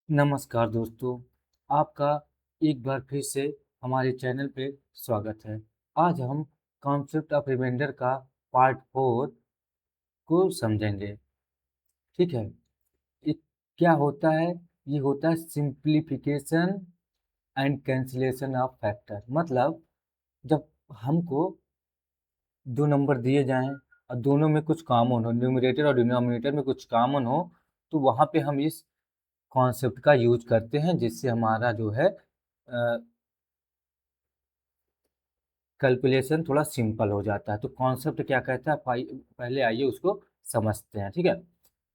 नमस्कार दोस्तों, आपका एक बार फिर से हमारे चैनल पे स्वागत है। आज हम कॉन्सेप्ट ऑफ रिमाइंडर का पार्ट 4 को समझेंगे। ठीक है, ये क्या होता है? ये होता है simplification and cancellation of factor. मतलब जब हमको दो नंबर दिए जाएं और दोनों में कुछ कॉमन हो, न्यूमरेटर और डिनोमिनेटर में कुछ कॉमन हो, तो वहाँ पे हम इस कॉन्सेप्ट का यूज करते हैं, जिससे हमारा जो है कैलकुलेशन थोड़ा सिंपल हो जाता है। तो कॉन्सेप्ट क्या कहता है, पहले आइए उसको समझते हैं। ठीक है,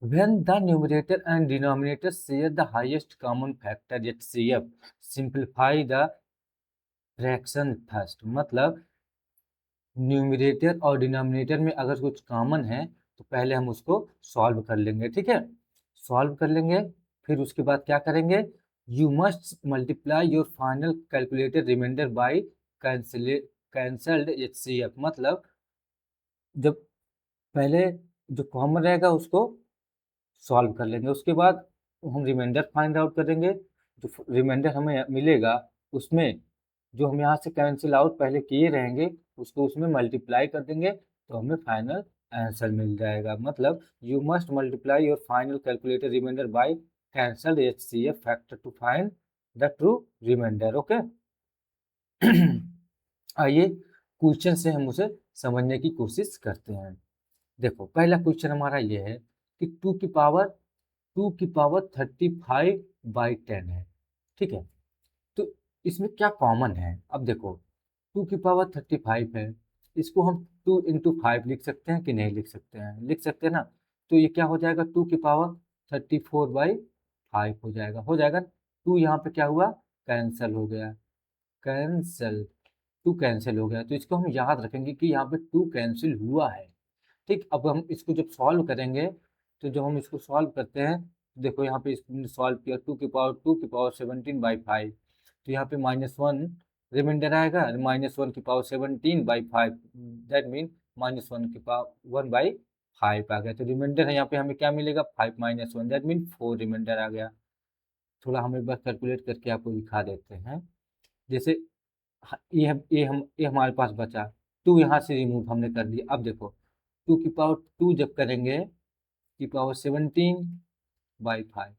when the numerator and denominator share the highest common factor HCF, simplify the fraction first। मतलब न्यूमरेटर और डिनोमिनेटर में अगर कुछ कॉमन है तो पहले हम उसको सॉल्व कर लेंगे। ठीक है, सॉल्व कर लेंगे, फिर उसके बाद क्या करेंगे, you must multiply your final calculated reminder by cancelled HCF। मतलब जब पहले जो कॉमन रहेगा उसको सॉल्व कर लेंगे, उसके बाद हम रिमाइंडर फाइंड आउट करेंगे। जो रिमाइंडर हमें मिलेगा उसमें जो हम यहाँ से कैंसिल आउट पहले किए रहेंगे उसको उसमें मल्टीप्लाई कर देंगे, तो हमें फाइनल आंसर मिल जाएगा। मतलब you must multiply your final calculated reminder by cancelled HCF factor to find the true reminder. Okay, आइए क्वेश्चन से हम उसे समझने की कोशिश करते हैं। देखो, पहला क्वेश्चन हमारा ये है कि टू की पावर 35/10 है। ठीक है, तो इसमें क्या कॉमन है? अब देखो, 2 की पावर 35 है, इसको हम 2 × 5 लिख सकते हैं कि नहीं लिख सकते हैं? लिख सकते हैं ना। तो ये क्या हो जाएगा, 2 की पावर 34/5 हो जाएगा। टू यहाँ पे क्या हुआ, कैंसल हो गया, कैंसल, टू कैंसिल हो गया। तो इसको हम याद रखेंगे कि यहाँ पे टू कैंसिल हुआ है। ठीक, अब हम इसको जब सॉल्व करेंगे, तो जब हम इसको सॉल्व करते हैं, तो देखो यहाँ पे इसको सॉल्व किया, 2 की पावर 17/5, तो यहाँ पे -1 रिमाइंडर आएगा, -1 की पावर 17/5, दैट मीन -1 की पावर 1/5 आ गया। तो रिमाइंडर है यहाँ पे हमें क्या मिलेगा, 5 - 1, दैट मीन 4 रिमाइंडर आ गया। थोड़ा हम एक बार कैलकुलेट करके आपको दिखा देते हैं। जैसे ये हमारे पास बचा, टू यहाँ से रिमूव हमने कर दिया। अब देखो, 2 की पावर 2 जब करेंगे, की पावर 17/5,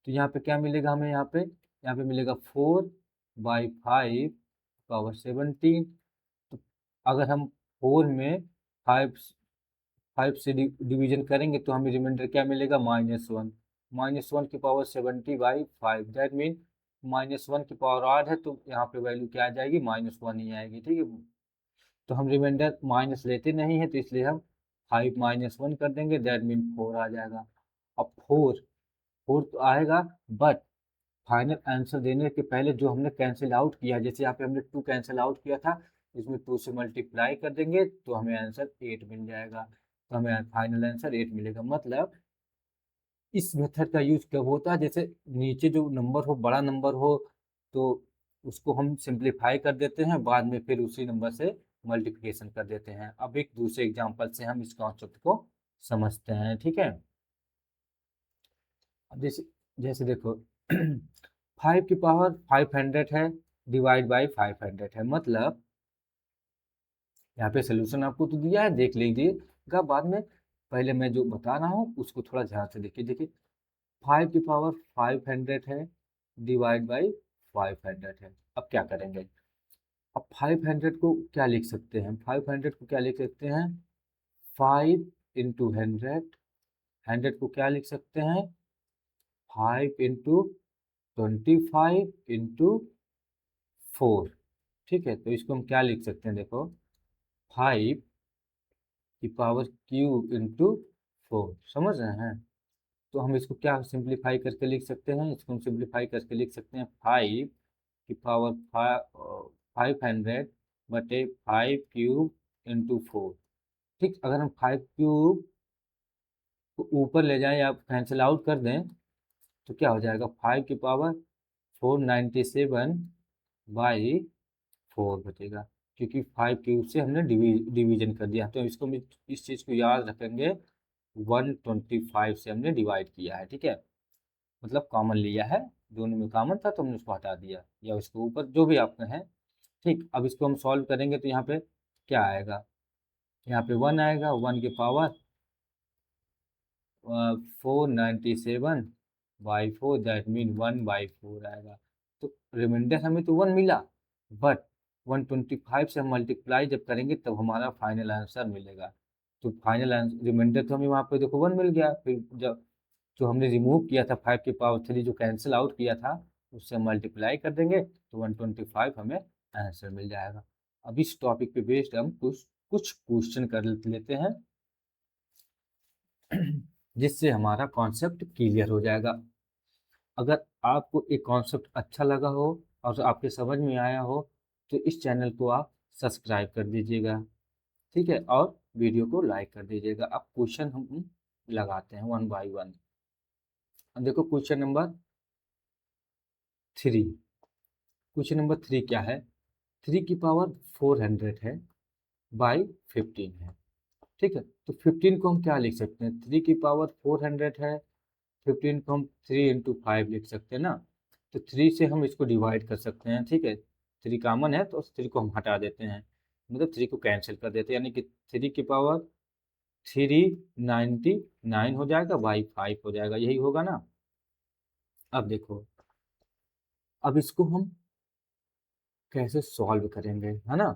तो यहाँ पे क्या मिलेगा हमें, यहाँ पे मिलेगा 4/5 पावर 17। तो अगर हम 4 में 5 5 से डिवीजन करेंगे तो हमें रिमाइंडर क्या मिलेगा, -1। -1 की पावर 70/5, दैट मीन -1 की पावर आठ है, तो यहाँ पे वैल्यू क्या आ जाएगी, -1 ही आएगी। ठीक है, तो हम रिमाइंडर माइनस लेते नहीं है, तो इसलिए हम 5 - 1 कर देंगे, दैट मीन 4 आ जाएगा। अब फोर फोर तो आएगा, बट फाइनल आंसर देने के पहले जो हमने कैंसिल आउट किया, जैसे यहाँ पे हमने 2 कैंसिल आउट किया था, इसमें 2 से मल्टीप्लाई कर देंगे तो हमें आंसर 8 मिल जाएगा। तो हमें फाइनल आंसर 8 मिलेगा। मतलब इस मेथड का यूज कब होता है, जैसे नीचे जो नंबर हो, बड़ा नंबर हो, तो उसको हम सिंप्लीफाई कर देते हैं, बाद में फिर उसी नंबर से मल्टीप्लिकेशन कर देते हैं। अब एक दूसरे एग्जांपल से हम इस कॉन्सेप्ट को समझते हैं। ठीक है, अब जैसे जैसे देखो, 5 की पावर 500 है, डिवाइड बाई 500 है। मतलब यहाँ पे सोल्यूशन आपको तो दिया है, देख लीजिएगा बाद में। पहले मैं जो बता रहा हूँ उसको थोड़ा ध्यान से देखिए। देखिए, 5 की पावर 500 है, डिवाइड बाई 500 है। अब क्या करेंगे, अब 500 को क्या लिख सकते हैं, 500 को क्या लिख सकते हैं, 5 × 100। 100 को क्या लिख सकते हैं, 5 × 25 × 4। ठीक है, तो इसको हम क्या लिख सकते हैं, देखो, 5 की पावर क्यूब × 4। समझ रहे हैं? तो हम इसको क्या सिंप्लीफाई करके लिख सकते हैं, इसको हम सिंप्लीफाई करके लिख सकते हैं, 5 की पावर 500/5 क्यूब × 4। ठीक, अगर हम 5 क्यूब को ऊपर ले जाएं या कैंसिल आउट कर दें, तो क्या हो जाएगा, 5 की पावर 497/4 बचेगा, क्योंकि 5 क्यूब से हमने डिवीजन कर दिया। तो इसको हम इस चीज़ को याद रखेंगे, 125 से हमने डिवाइड किया है। ठीक है, मतलब कॉमन लिया है, दोनों में कॉमन था तो हमने उसको हटा दिया, या उसके ऊपर जो भी आपका है। ठीक, अब इसको हम सॉल्व करेंगे तो यहाँ पे क्या आएगा, यहाँ पे 1 आएगा, 1 की पावर 497 बाई 4, दैट मीन 1/4 आएगा। तो रिमाइंडर हमें तो 1 मिला, बट 125 से हम मल्टीप्लाई जब करेंगे तब हमारा फाइनल आंसर मिलेगा। तो फाइनल आंसर रिमाइंडर तो हमें वहाँ पे देखो 1 मिल गया, फिर जब जो हमने रिमूव किया था 5 की पावर 3 जो कैंसिल आउट किया था, उससे मल्टीप्लाई कर देंगे तो 125 हमें आंसर मिल जाएगा। अब इस टॉपिक पे बेस्ड हम कुछ कुछ क्वेश्चन कर लेते हैं जिससे हमारा कॉन्सेप्ट क्लियर हो जाएगा। अगर आपको एक कॉन्सेप्ट अच्छा लगा हो और आपके समझ में आया हो तो इस चैनल को आप सब्सक्राइब कर दीजिएगा, ठीक है, और वीडियो को लाइक कर दीजिएगा। अब क्वेश्चन हम लगाते हैं 1 बाय 1। देखो क्वेश्चन नंबर 3। क्वेश्चन नंबर 3 क्या है, 3 की पावर 400 है बाई 15 है, ठीक है। तो 15 को हम क्या लिख सकते हैं, 3 की पावर 400 है, 15 को हम 3 इंटू 5 लिख सकते हैं ना। तो 3 से हम इसको डिवाइड कर सकते हैं, ठीक है, 3 कॉमन है तो 3 को हम हटा देते हैं, मतलब 3 को कैंसिल कर देते हैं, यानी कि 3 की पावर 399 हो जाएगा बाई 5 हो जाएगा, यही होगा ना। अब देखो, अब इसको हम कैसे सॉल्व करेंगे, है ना।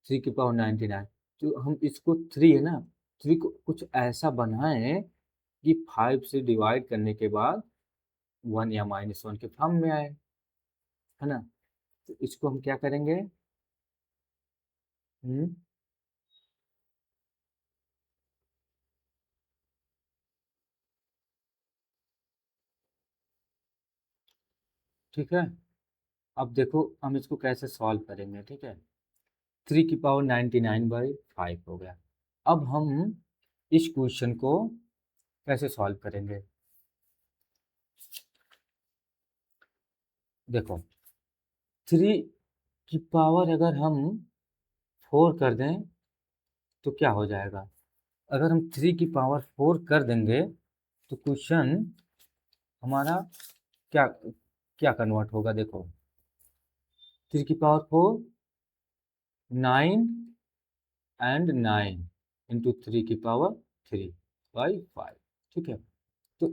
3 की पावर 99, तो हम इसको 3 है ना, 3 को कुछ ऐसा बनाएं कि 5 से डिवाइड करने के बाद 1 या -1 के फॉर्म में आए, है ना। तो इसको हम क्या करेंगे, हम्म, ठीक है। अब देखो हम इसको कैसे सॉल्व करेंगे, ठीक है। 3 की पावर 99/5 हो गया। अब हम इस क्वेश्चन को कैसे सॉल्व करेंगे, देखो 3 की पावर अगर हम 4 कर दें तो क्या हो जाएगा, अगर हम 3 की पावर 4 कर देंगे तो क्वेश्चन हमारा क्या क्या कन्वर्ट होगा, देखो 3 की पावर 4 9 एंड 9 इंटू 3 की पावर 3/5, ठीक है। तो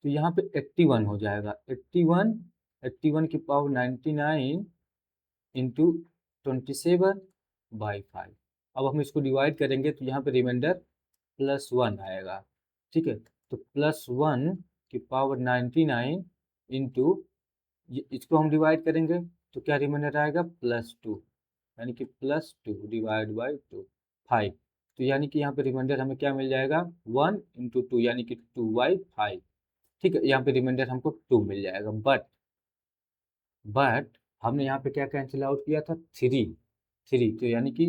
यहाँ पे 81 हो जाएगा, 81 की पावर 99 इंटू 27/5। अब हम इसको डिवाइड करेंगे तो यहाँ पे रिमाइंडर +1 आएगा, ठीक है। तो +1 की पावर 99 इंटू, इसको हम डिवाइड करेंगे तो क्या रिमाइंडर आएगा +2, यानी कि +2 डिवाइड बाई 2 5। तो यानी कि यहाँ पे रिमाइंडर हमें क्या मिल जाएगा 1 इंटू 2, यानी कि 2/5, ठीक है। यहाँ पे रिमाइंडर हमको 2 मिल जाएगा, बट हमने यहाँ पे क्या कैंसिल आउट किया था, 3 तो यानी कि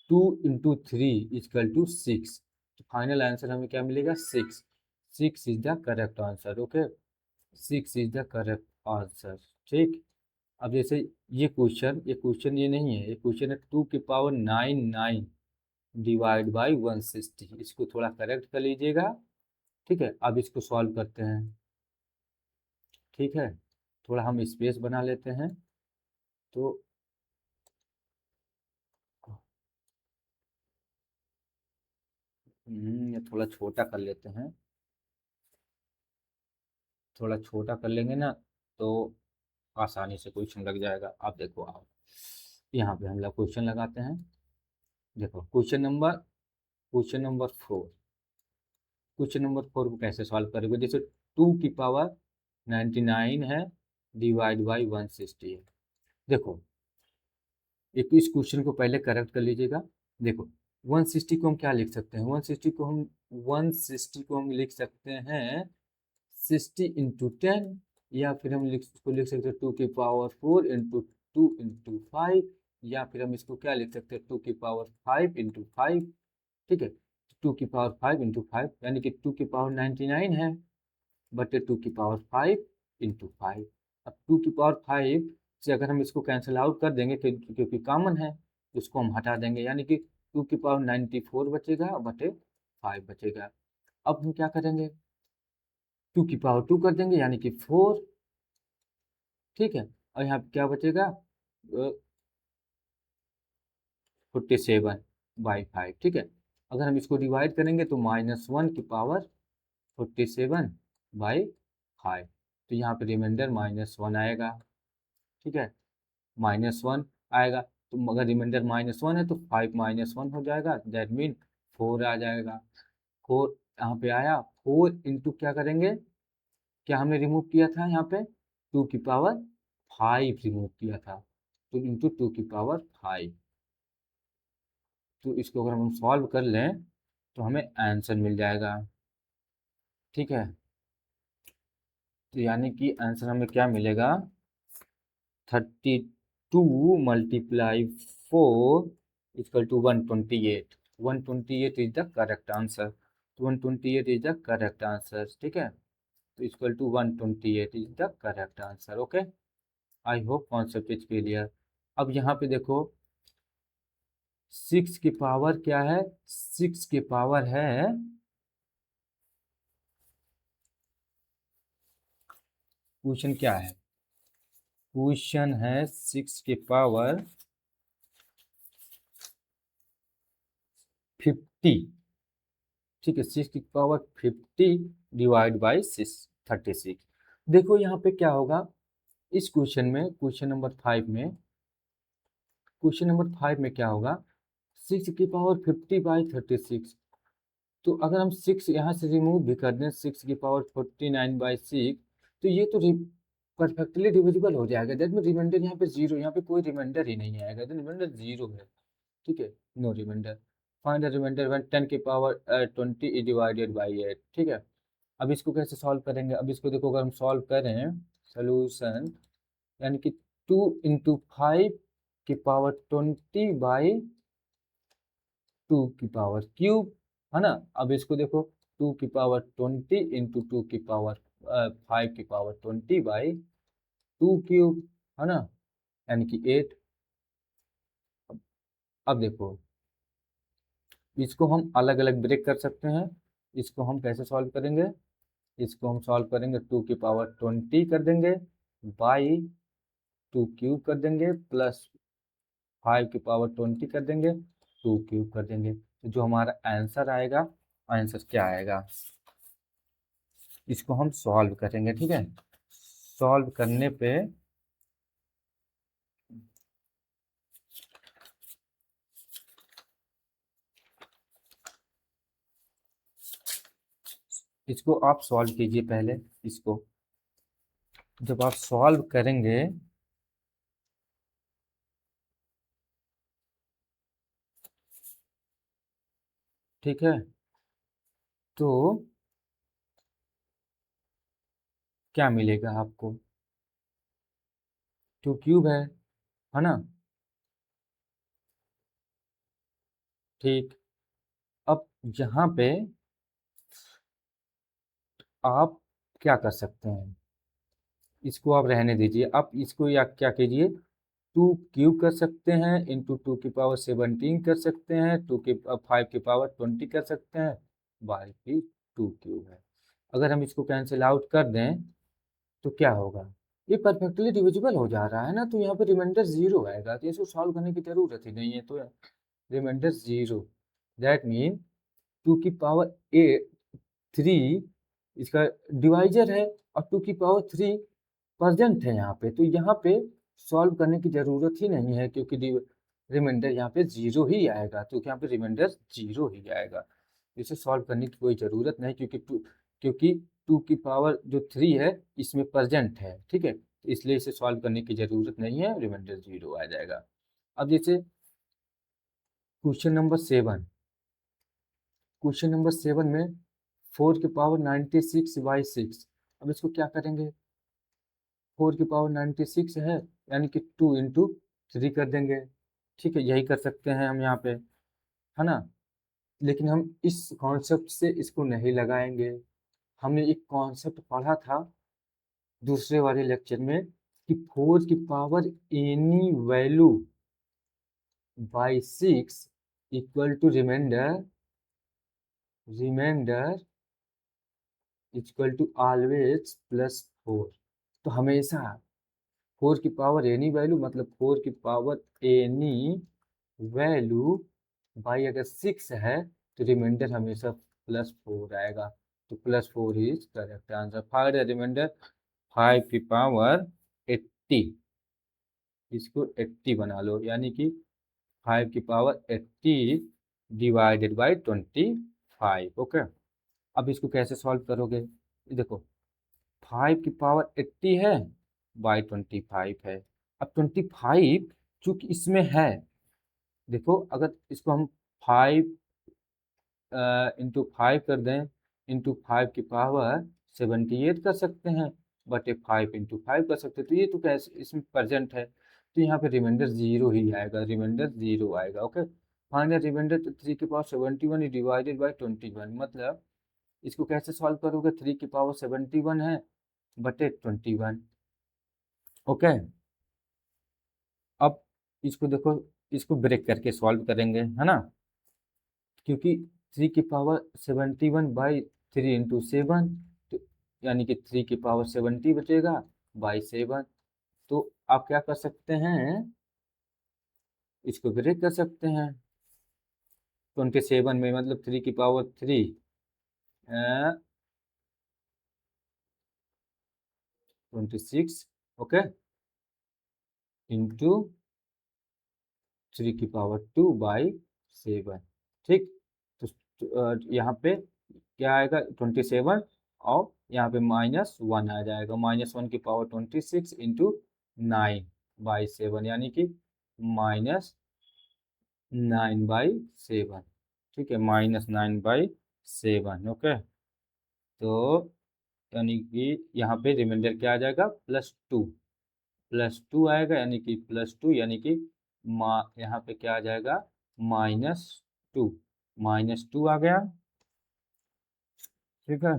2 इंटू 3 = 6। तो फाइनल आंसर हमें क्या मिलेगा 6। 6 is the correct answer, okay, 6 is the correct answer, ठीक। अब जैसे ये क्वेश्चन ये नहीं है, ये क्वेश्चन है 2 की पावर 99 डिवाइड बाई 160, इसको थोड़ा करेक्ट कर लीजिएगा, ठीक है। अब इसको सॉल्व करते हैं, ठीक है, थोड़ा हम स्पेस बना लेते हैं, तो ये थोड़ा छोटा कर लेते हैं, थोड़ा छोटा कर लेंगे ना तो आसानी से क्वेश्चन लग जाएगा। आप देखो, आप यहाँ पे हम लोग क्वेश्चन लगाते हैं, देखो क्वेश्चन नंबर 4। क्वेश्चन नंबर 4 को कैसे सॉल्व करोगे, जैसे 2 की पावर 99 है डिवाइड बाई 160 है। देखो एक इस क्वेश्चन को पहले करेक्ट कर लीजिएगा। देखो 160 को हम क्या लिख सकते हैं, 160 को हम लिख सकते हैं 60 × 10, या फिर हम इसको लिख सकते हैं 2 की पावर 4 इंटू 2 × 5, या फिर हम इसको क्या लिख सकते हैं 2 की पावर 5 × 5, ठीक है। 2 की पावर 5 × 5 यानी कि 2 की पावर 99 है, बटे 2 की पावर 5 × 5। अब 2 की पावर 5 से अगर हम इसको कैंसिल आउट कर देंगे क्योंकि कॉमन है, तो उसको हम हटा देंगे, यानी कि 2 की पावर 94 बचेगा बटे 5 बचेगा। अब हम क्या करेंगे, 2 की पावर 2 कर देंगे यानी कि 4, ठीक है। और यहाँ पे क्या बचेगा, 47/5, ठीक है। अगर हम इसको डिवाइड करेंगे तो -1 की पावर 47/5, तो यहाँ पे रिमाइंडर -1 आएगा, ठीक है, -1 आएगा। तो अगर रिमाइंडर -1 है तो 5 -1 हो जाएगा, दैट मीन 4 आ जाएगा। 4 यहाँ पे आया, 4 इंटू क्या करेंगे, क्या हमने रिमूव किया था यहाँ पे, 2 की पावर 5 रिमूव किया था, तो इंटू 2 की पावर 5। तो इसको अगर हम सॉल्व कर लें तो हमें आंसर मिल जाएगा, ठीक है। तो यानी कि आंसर हमें क्या मिलेगा, 32 multiply 4 equal to 128। 128 is the correct answer. तो 128 इज द करेक्ट आंसर, ठीक है। तो equal to 128 is the correct answer, okay. I hope concept is clear. अब यहाँ पे देखो, 6 की पावर क्या है, 6 की पावर है, क्वेश्चन क्या है, क्वेश्चन है 6 की पावर 50, ठीक है। 6 की पावर 50 डिवाइड बाई 36। देखो यहाँ पे क्या होगा, इस क्वेश्चन में, क्वेश्चन नंबर 5 में क्या होगा, 6 की पावर 50/36। तो अगर हम 6 यहाँ से रिमूव भी कर दें, 6 की पावर 49/6, तो ये तो परफेक्टली डिविजिबल हो जाएगा। दैट मीन रिमाइंडर यहाँ पे जीरो, यहाँ पे कोई रिमाइंडर ही नहीं आएगा, तो रिमाइंडर जीरो है, ठीक है, no reminder. Find the reminder when 10 की पावर 20 इज डिवाइडेड बाई 8, ठीक है। अब इसको कैसे सॉल्व करेंगे, अब इसको देखो, अगर हम सॉल्व करें सोल्यूशन, यानी कि 2 × 5 की पावर 20/2 की पावर क्यूब, है ना। अब इसको देखो, 2 की पावर 20 इंटू 2 की पावर 5 की पावर 20/2 क्यूब, है ना, यानी कि 8। अब देखो, इसको हम अलग अलग ब्रेक कर सकते हैं। इसको हम कैसे सॉल्व करेंगे, इसको हम सॉल्व करेंगे, 2 की पावर 20 कर देंगे, बाई 2 क्यूब कर देंगे, प्लस 5 की पावर 20 कर देंगे, 2 क्यूब कर देंगे। तो जो हमारा आंसर आएगा, आंसर क्या आएगा, इसको हम सॉल्व करेंगे, ठीक है। सॉल्व करने पे इसको आप सॉल्व कीजिए पहले, इसको जब आप सॉल्व करेंगे, ठीक है, तो क्या मिलेगा आपको, 2 क्यूब है ना, ठीक। अब यहाँ पे आप क्या कर सकते हैं, इसको आप रहने दीजिए, आप इसको या क्या कीजिए, 2 क्यूब कर सकते हैं, इंटू 2 की पावर 17 कर सकते हैं, 5 की पावर 20 कर सकते हैं, बाई की 2 क्यूब है। अगर हम इसको कैंसिल आउट कर दें तो क्या होगा, ये परफेक्टली डिविजिबल हो जा रहा है ना, तो यहाँ पे रिमाइंडर जीरो आएगा, तो इसको सॉल्व करने की जरूरत ही नहीं है, तो रिमाइंडर जीरो, दैट मीन 2 की पावर 3 इसका डिवाइजर है, और 2 की पावर 3 प्रेजेंट है यहाँ पे, तो यहाँ पे सॉल्व करने की ज़रूरत ही नहीं है, क्योंकि रिमाइंडर यहाँ पे जीरो ही आएगा, तो यहाँ पे रिमाइंडर जीरो ही आएगा। इसे सॉल्व करने की कोई ज़रूरत नहीं, क्योंकि 2 की पावर जो 3 है इसमें प्रेजेंट है, ठीक है, तो इसलिए इसे सॉल्व करने की ज़रूरत नहीं है, रिमाइंडर जीरो आ जाएगा। अब जैसे क्वेश्चन नंबर 7, क्वेश्चन नंबर 7 में 4 की पावर 96/6, अब इसको क्या करेंगे, 4 की पावर 96 है, यानी कि 2 × 3 कर देंगे, ठीक है, यही कर सकते हैं हम यहाँ पे, है ना। लेकिन हम इस कॉन्सेप्ट से इसको नहीं लगाएंगे। हमने एक कॉन्सेप्ट पढ़ा था दूसरे वाले लेक्चर में, कि 4 की power any value by 6 equal to reminder, reminder equal to always +4। तो हमेशा 4 की पावर एनी वैल्यू, मतलब 4 की पावर एनी वैल्यू बाई अगर 6 है तो रिमाइंडर हमेशा +4 आएगा। तो +4 is correct answer. Find the reminder 5 की पावर 80। इसको 80 बना लो, यानी कि 5 की पावर 80 डिवाइडेड बाई 25। ओके, अब इसको कैसे सॉल्व करोगे? ये देखो 5 की पावर 80 है बाई 25 है। अब 25 चूंकि इसमें है, देखो अगर इसको हम 5 इंटू 5 कर दें, इंटू 5 की पावर 78 कर सकते हैं, बटे 5 इंटू 5 कर सकते हैं। तो ये तो कैसे इसमें प्रेजेंट है, तो यहाँ पे रिमाइंडर जीरो ही आएगा, रिमाइंडर जीरो आएगा। Okay, find the reminder. तो 3 की पावर 71 डिवाइडेड बाई 21, मतलब इसको कैसे सॉल्व करोगे? 3 की पावर 71 है बटे 21। ओके, अब इसको देखो, इसको ब्रेक करके सॉल्व करेंगे, है ना, क्योंकि 3 की पावर 71 बाई 3 इंटू 7, तो यानी कि 3 की पावर 70 बचेगा बाई 7। तो आप क्या कर सकते हैं, इसको ब्रेक कर सकते हैं 27 में, मतलब 3 की पावर 3 26, ओके, इंटू 3 की पावर 2 बाई 7। ठीक, तो यहाँ पे क्या आएगा 27, और यहाँ पे -1 आ जाएगा। -1 की पावर 26 इंटू 9/7, यानी कि -9/7। ठीक है, -9/7। ओके, तो यानी कि यहाँ पे रिमाइंडर क्या आ जाएगा? +2, +2 आएगा, यानी कि +2, यानी कि यहाँ पे क्या आ जाएगा? -2, -2 आ गया। ठीक है,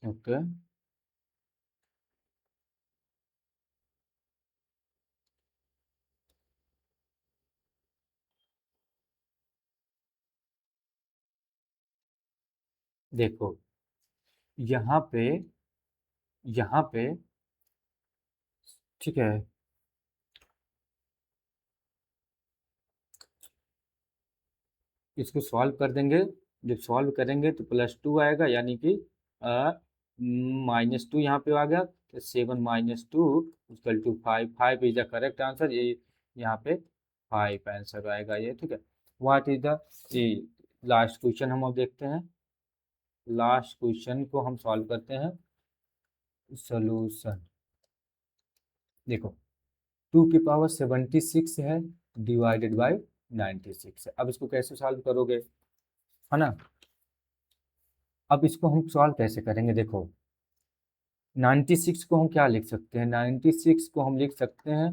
ओके, देखो यहाँ पे, यहाँ पे, ठीक है, इसको सॉल्व कर देंगे। जब सॉल्व करेंगे तो +2 आएगा, यानी कि -2 यहाँ पे आ गया, तो 7 -2 equal to 5। 5 is the correct answer. ये यहाँ पे 5 आंसर आएगा ये। ठीक है, what is the last question हम अब देखते हैं। लास्ट क्वेश्चन को हम सॉल्व करते हैं। सोल्यूशन देखो, 2 की पावर 76 है डिवाइडेड बाई 96 है। अब इसको कैसे सॉल्व करोगे, है ना? अब इसको हम सॉल्व कैसे करेंगे? देखो 96 को हम क्या लिख सकते हैं? 96 को हम लिख सकते हैं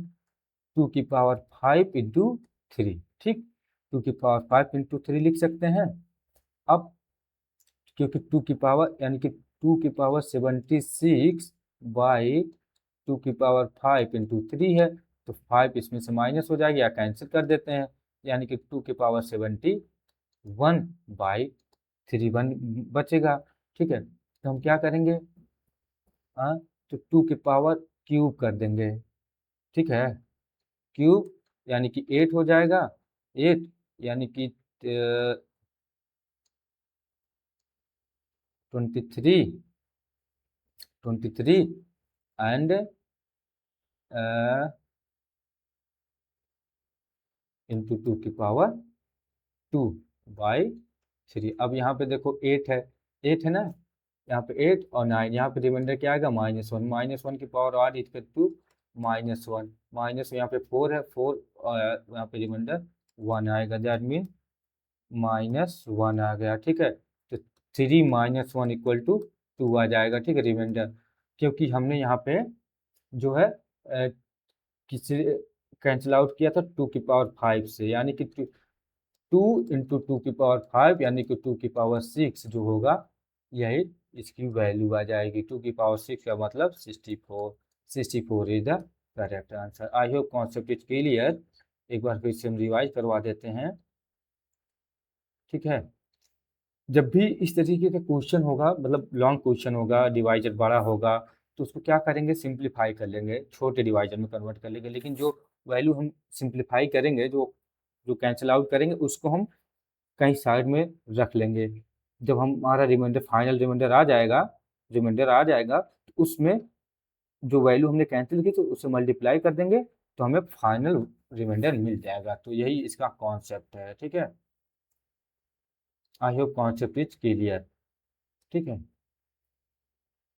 2 की पावर 5 इंटू 3। ठीक, 2 की पावर 5 इंटू 3 लिख सकते हैं। अब क्योंकि 2 की पावर, यानी कि 2 की पावर 76 बाई 2 की पावर 5 इंटू 3 है, तो 5 इसमें से माइनस हो जाएगी या कैंसिल कर देते हैं, यानी कि 2 की पावर 71 बाई 3 1 बचेगा। ठीक है, तो हम क्या करेंगे, हाँ, तो 2 की पावर क्यूब कर देंगे। ठीक है, क्यूब यानी कि 8 हो जाएगा। 8 यानी कि 23 एंड इंटू 2 की पावर 2 बाई 3। अब यहाँ पे देखो 8 है, 8 है ना, यहाँ पे 8 और 9, यहाँ पे रिमाइंडर क्या आएगा? -1। -1 की power are equal to -1, minus यहाँ पे 4 है, 4 और यहाँ पे रिमाइंडर 1 आएगा, दैट मीन -1 आ गया। ठीक है, तो 3 -1 इक्वल टू 2 आ जाएगा। ठीक है, रिमाइंडर, क्योंकि हमने यहाँ पे जो है किसी कैंसिल आउट किया था 2 की पावर 5 से, यानी कि 2 इंटू 2 की पावर 5, यानी कि 2 की पावर 6 जो होगा, यही इसकी वैल्यू आ जाएगी। 2 की पावर 6 का मतलब 64। 64 is the correct answer. I hope concept is clear. एक बार फिर से हम रिवाइज करवा देते हैं। ठीक है, जब भी इस तरीके का क्वेश्चन होगा, मतलब लॉन्ग क्वेश्चन होगा, डिवाइजर बड़ा होगा, तो उसको क्या करेंगे, सिंप्लीफाई कर लेंगे, छोटे डिवाइजर में कन्वर्ट कर लेंगे। लेकिन जो वैल्यू हम सिंप्लीफाई करेंगे, जो जो कैंसिल आउट करेंगे, उसको हम कहीं साइड में रख लेंगे। जब हमारा रिमाइंडर, फाइनल रिमाइंडर आ जाएगा, तो उसमें जो वैल्यू हमने कैंसिल की, तो उससे मल्टीप्लाई कर देंगे, तो हमें फाइनल रिमाइंडर मिल जाएगा। तो यही इसका कॉन्सेप्ट है। ठीक है, आई होप कॉन्सेप्ट इज क्लियर। ठीक है।